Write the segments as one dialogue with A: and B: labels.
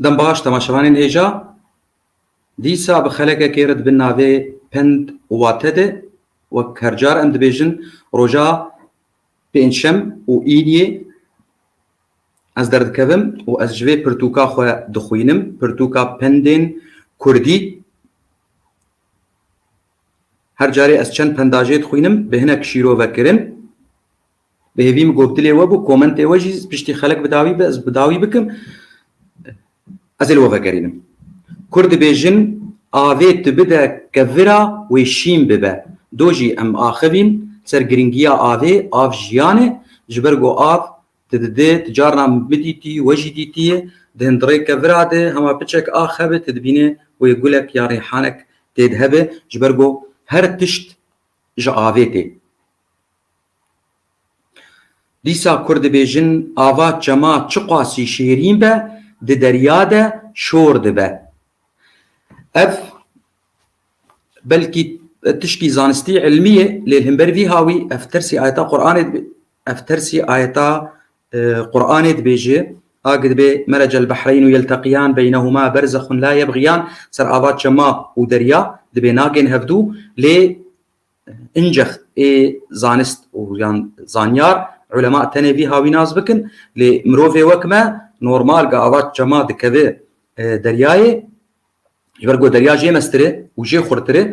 A: دەم باش تەماشەوانین هێژا دیسا بە خەلەکێکێرت بن ناوێ پند واتە دێ وەک هەرجار ئەم دەبێژن ڕۆژا پێنجشەم و ئینیێ ئەس دەردکەوم و ئەس ژوێ پرتوکا خۆ دخوینم پرتوکا پندên کوردی هەر جارێ ئەس چەند پەنداژێ دخوینم بە هینەک شیرۆڤەکردن بە هێویم گۆبتلێ وە بوو کۆمنتێ وەژی پشتی خەلک بداوی بە ئەس بداوی بکەم ئەزێ لۆڤەکەرینم کورد دەبێژن ئاوێ tu bide kevira wê şîn bibe dojî em axivîn ser giringiya avê av jiyanê ji ber ku av tu didê tu carna bidîtî we jî dîtîye di hindirê kevira de hema piçek a xebe tu dibînê wê gulek ya rêhanek tê dihebe ji ber ku her tişt ji avê tê. Dîsa Kurd dibêjin ava çema çi qasî şêrîn be di derya de şor dibe. Ev belkî tişkî zanistî ilmî ye lê hember vî hawî ev tersî ayeta Qur'anê ev tersî ayeta Qur'anê dibêje a dibe merecel behreyn û yelteqiyan beynehuma berzexun la yebgiyan ser ava çema û derya dibe nagên hevdû lê incex ê zanist û yan zanyar ulema tenê vî hawî naz bikin lê mirovê wek me normal ga ava çema dikeve deryayê ji ber ku derya jê mestir e û jê xurtir e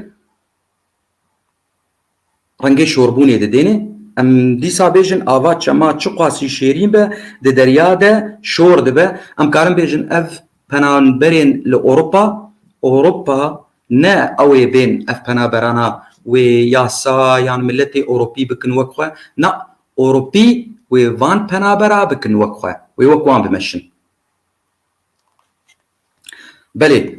A: rengê şorbûnê didêne em dîsa bêjin ava çema çi qasî şêrîn be di derya de şor dibe em karin bêjin ev penaberên li Ewropa ne ew ê bên ev penaberana wê yasa yan milletê Ewropî bikin wek xwe na Ewropî wê van penabera bikin wek xwe wê wek wan bimeşin. Belê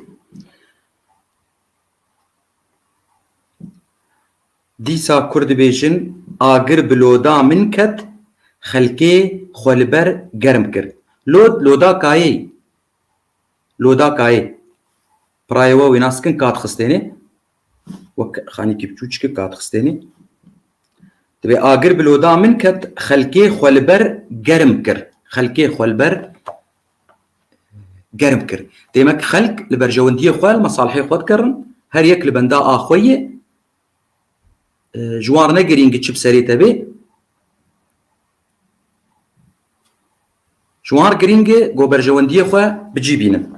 A: dîsa Kurd dibêjin agir bi loda min ket xelkê xwe li ber germ kir. Loda kayê loda kayê pirayê we wê nas kikin kat xistêne wek xanîkî biçûkî kat xistêne dibe agir bi loda min ket xelkê xwe li ber germ kir xelkê xwe li ber germ kir demek xelk li ber jewendiyê xwe li mesalihê xwe dikirin her yek li benda a xwe ye ji wan negirîngî çi bi serê te bê ji wan girîng e ku berjewendiyê xwe bicî bînin.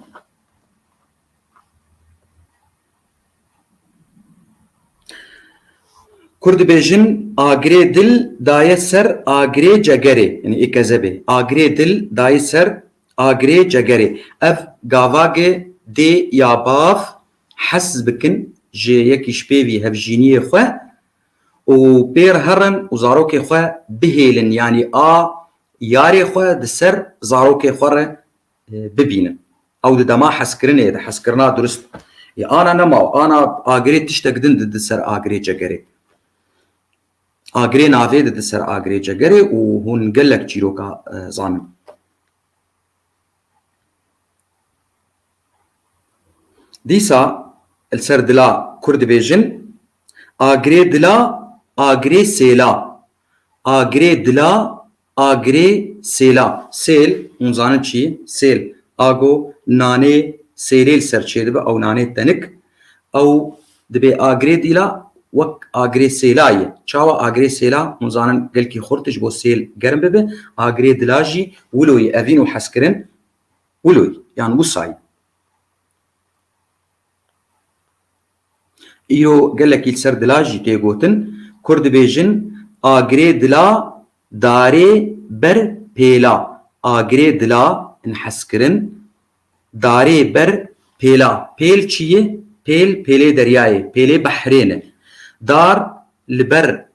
A: Kurd dibêjin agirê dil daye ser agirê cegerê yani êkezebê agirê dil daye ser agirê cegerê ev gavagê dê ya bav hes bikin ji yekî ji pêvî hevjîniyê xwe û pêr herin û zarokê xwe bihêlin yanî a yarê xwe di ser zarokê xwe re bibînin ew di dema hezkirinê de hezkirina durist ana nema ana agirê tiştek din di ser agirê cegerê agirê navê di ser agirê cegerê û hûn gelek çîroka zanin. Dîsa li ser dila Kurd dibêjin agirê dila agirê sêla agirê dila agirê sêla sêl hûn zanin çi sêl ago nanê sêlê li ser çê dibe ew nanê tenik ew dibe agirê dîla wek agirê sêla ye çawa agirê sêla hûn zanin gelkî xurt ji bo sêl germ bibe agirê dila jî wiloyê evîn û hezkirin wiloyê yan wisa ye. Îro gelekî li ser dila jî tê gotin Kurd dibêjin agirê dila darê ber pêla agirê dila in hezkirin darê ber pêla pêl çi ye pêl pêlê deryayê pêlê behrê ne dar li ber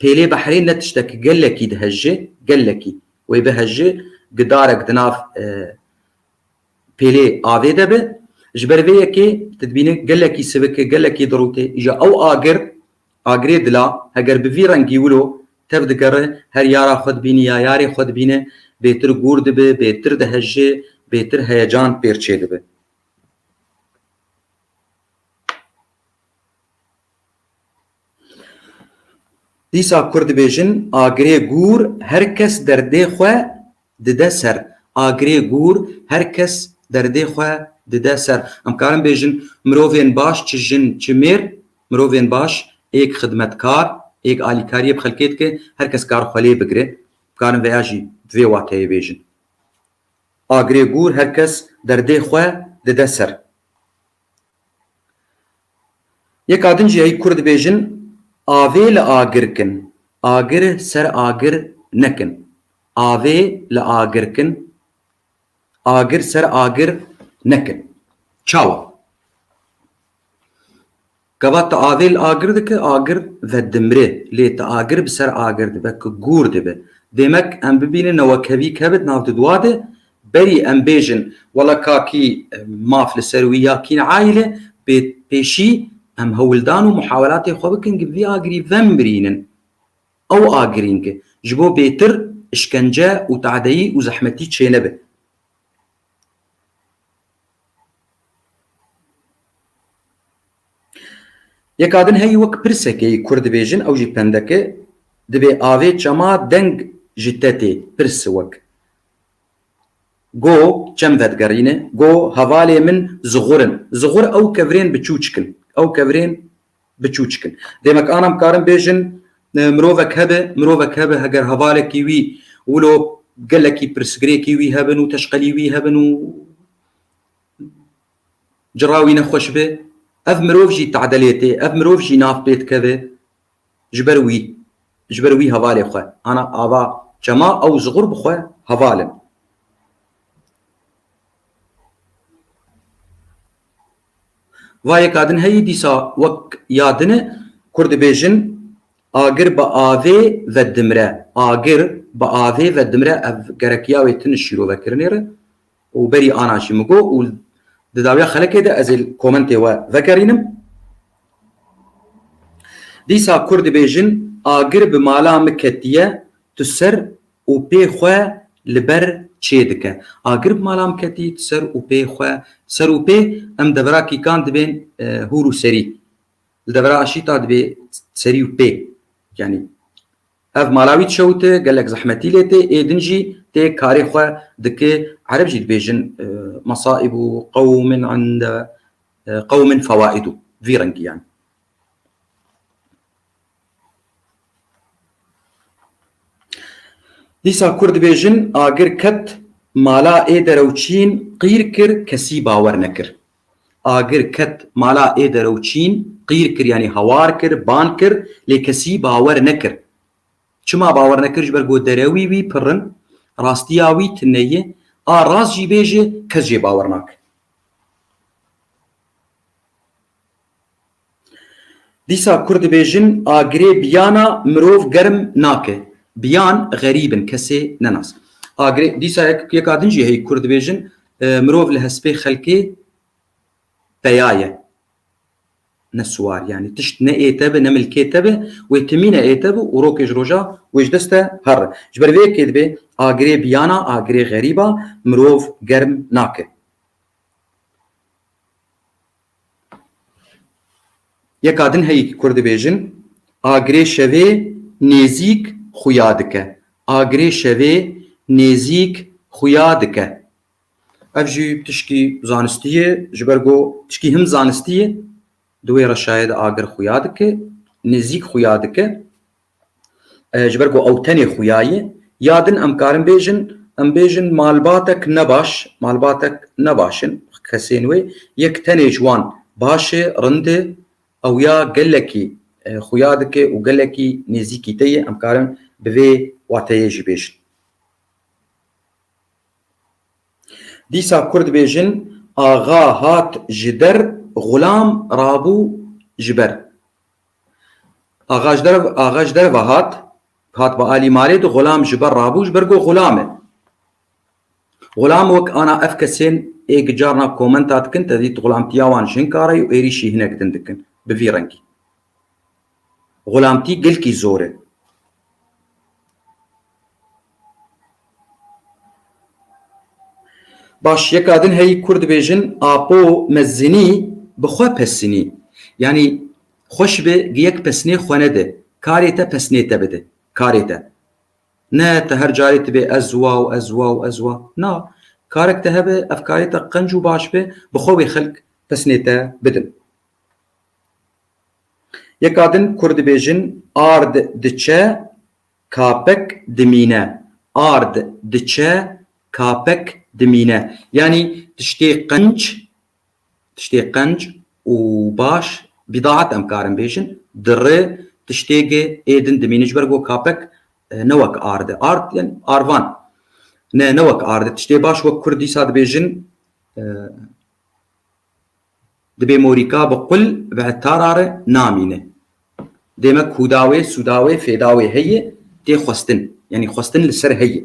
A: pêlê behrê ne tiştekî gelekî dihece gelekî wê bihece gidarek di nav pêlê avê de be ji ber vê yekê tu dibînî gelekî sivik gelekî dirûtê îja ew agir agirê dila heger bi vî rengî wilo tev digere her yara xwe dibînî ya yarê xwe dibîne bêtir gûr dibe bêtir dihece bêtir heyecan pêr çê dibe. Dîsa Kurd dibêjin agirê gûr herkes derdê xwe dide ser agirê gûr herkes دردê xwe dide ser. Em karin bêjin mirovên baş çi jin çi mêr, mirovên baş êk xidmetkar, êk alîkariyê bi xelkê dike, her kes kar xwe lê bigire. Karin veya jî vê wateyê bêjin. Agirê gûr her kes derdê xwe dide ser. Yek adin jî heyî Kurd dibêjin avê li agir kin, agir ser agir nekin. Avê li agir kin, agir ser agir nekin. Çawa? Gava te avê li agir dike, agir vedimrê. Lê te agir bi ser agir dibe ku gûr dibe. Demek em bibînin newekevî kevit nav dûwa de berî em bêjin wela kakî maf li ser wî ya kîn aile pêşî em hewildan û muhawelatê xwe bikin ki vî agirî vemrînin. Ew agirîn ki ji bo bêtir işkence û teadeyî û zehmetî çê nebe. Yek adin heyî wek pirsekê Kurd dibêjin ew jî pendeke dibe avê çema deng ji tetê pirs wek. Go çem vedgerîne, go hevalê min zixurin. Zixur ew kevirên biçûçkin. Ew kevirên biçûçkin. Demek an em karin bêjin mirovek hebe heger hevalekî wî wilo gelekî pirsgirêkî wî hebin û teşqelî wî hebin û cira wî nexweş be, ev mirov jî teadelê ev mirov jî nav pê dikeve ji ber wî hevalê xwe. Ana ava çema ew zixur bi xwe hevalin. Vayek adin heyî dîsa wek yadine Kurd dibêjin agir bi avê vedimre. Agir bi avê vedimre ev gerekiya wê tin şîrovekirinê re û berî ana jî min got û di dawiya xelekê de ez ê komentê we vegerînim. Dîsa Kurd dibêjin agir bi mala me ketiye tu ser û pê xwe li ber çê dike. Agir bi mala me ketî tu ser û pê xwe ser û pê em devera kîkan dibên hûr û serî. Li devera aşîta dibe serî û pê. Yani ev mala wî dişewite gelek zehmetî lê tê êdin jî tê karê xwe dike. Ereb jî dibêjin masaibu qewmin inde qewmin fewaidu. Vî rengî yani. Dîsa Kurd dibêjin agir ket mala ê derewçîn qîr kir kesî bawer nekir. Agir ket mala ê derewçîn qîr kir yani hawar kir, ban kir lê kesî bawer nekir. Çima bawer nekir ji ber got derewî wî pirin, rastiya wî tineyê, a rast jî bêje kes jê bawer nake. Dîsa Kurd dibêjin agirê biyana mirov germ nake. Biyan gerîbin kesê nenas. Agirê dîsa yek adin jî heyî Kurd dibêjin mirov li hespê xelkê peya ye. Ne swar yani tişt ne ête be ne milkê te be wê timîne ête be û rokê ji roja wê ji dest te her. Ji ber vê yekê dibe agirê biyana agirê gerîba mirov germ nake. Yek adin heyî Kurd dibêjin agirê şevê nêzik xuya dike. Agirê şevê nêzik xuya dike. Ev jî tişkî zanistiyê ji ber got tişkî him zanistiyê di wê reşayê de agir xuya dike, nêzik xuya dike. Ji ber got ew tenê xuya ye. Yadin em karin bêjin malbatek nebaş, malbatek nebaşin kesên wê yek tenê ji wan baş ê, rind ê, ew ya gelekî xuya dike û gelekî nêzîkî te ye em karin bi vê wateyê jî bêjin. Dîsa Kurd dibêjin axa hat ji der xulam rabû ji ber. Axa ji der ve hat bi alîmarê de xulam ji ber rabû ji ber got xulam e. Xulam wek ana ev kesên ê carna komenta dikin te dît xulamtiya wan jin kare û êrîşî hinek din dikin bi vî rengî. Xulamtî gelkî zor e. Baş yek adin heyî Kurd dibêjin apo mezinî bi xwe pesînî. Yani xweş be yek pesnê xwe nede. Karê te pesnê te bide. Karê te. Ne te her carê dibe ez wa û ez wa û ez wa. Na. كارك تهبه افكاريتا قنج وباش به بخوي خلق تسنيتا بدن يكادن كرد بيجن ارد دچه كابك دمينه ارد دچه كابك دمينه يعني تشتي قنج وباش بضاعة أمكارن بيجن در تشتيجي ايدن دمينج برغو كابك نوك ارد يعني ارفان نوك ارد تشتي باش وك كردي ساد بيجن دبي موريكا بقل بعد تارار نامينه ديما كوداوي سوداوي فيداوي هي دي خستن يعني خستن لسر هي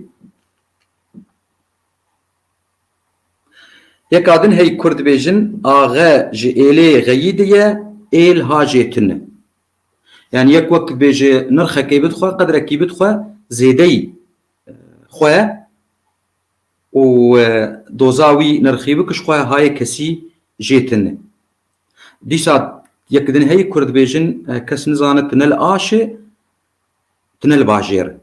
A: يكادن هي كرد بيجن آغا جي إلي غيدية إل هاجيتن يعني يك وقت بيجي نرخة كي بدخوا قدر كي بدخوا زيدي خوا و دوزاوي نرخي بكش خوا هاي كسي جيتن دي ساد يكدن هي كرد بيجن كس نزانت تنل آشي تنل باجير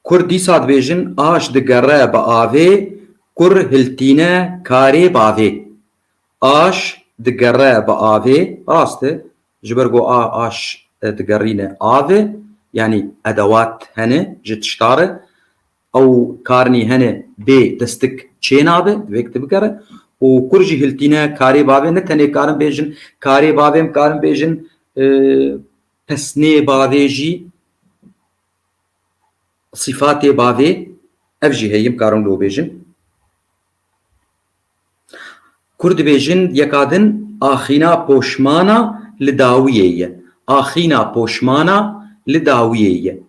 A: كردي ساد بيجن آش دقره بآوي كر هلتينه كاري باوي آش دقره بآوي راسته جبرقو آش دقرينه آوي يعني أدوات هنه جتشتاره أو كارني هنه بي دستك چينابه بيكت بكره وكرجي هلتينه كاري باوي نتنه كارن بيجن كاري باوي مكارن بيجن تسني باوي جي صفات باوي افجي هي مكارن لو بيجن كرد بيجن يكادن آخينا بوشمانا لداوية آخينا بوشمانا لداوية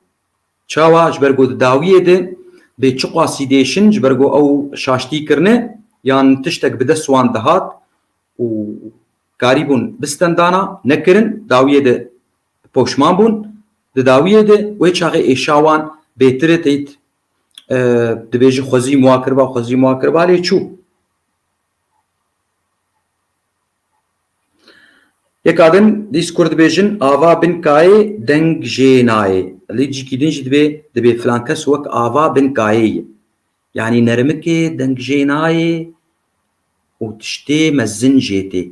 A: چاوا جبرگو داوية ده بچ قاسي ديشن جبرگو او شاشتي كرنه يان تشتك بدسوان دهات و قاريبون بستندانا نكرن داوية ده بوشمان بون داوية ده ويچاغي ايشاوان بهتره تيت دبيجي خوزي مواكربا لي چو يكادن ديس كرد بيجن آوا بن كاي دنگ جيناي اللي جي كيدن جي دبي فلانكس وك آوا بن كاي يعني نرمكي دنگ جيناي وتشتي مزن جيتي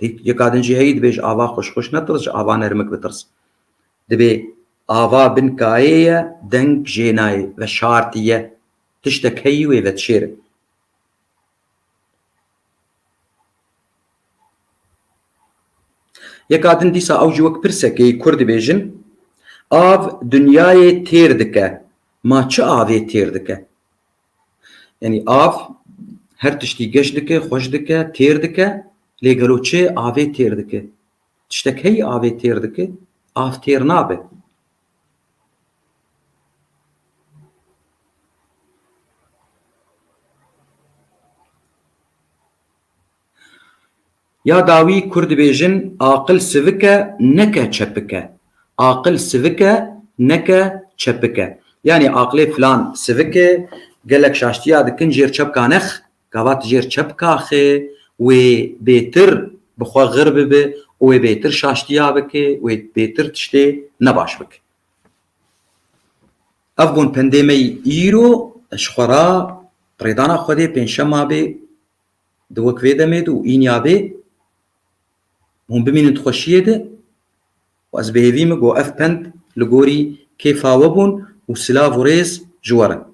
A: يكادن جي هي دبيج آوا خوش نترس آوا نرمك بترس دبي آوا بن كاي دنگ جيناي وشارتيه تشتك هيوي وتشير يكادن ديسا اوجي وك برسكي كرد بيجن آف دنياي تير دكه ما چه آوي تير دكه يعني آف هر تشتي گش دكه خوش دكه تير دكه ليگلو چه آوي تير دكه تشتك هي آوي تير دكه آف تير نابه يا داوي كرد بيجن عاقل سفكه نكا چپكه عاقل سفكه نكا چپكه يعني عاقل فلان سفكه قالك شاشتيا دكن جير چپكا نخ قوات جير چپكا خي و بيتر بخوا غرب به و بيتر شاشتيا بك و بيتر تشتي نباش بك افغون پندمي ايرو اشخورا ريدانا خودي پنشما به دوك ويدمد و إنيابي هم بمين تخشيه ده واز بهيفيم جو اف بند لغوري كيف وبون وسلاف وريز جوارا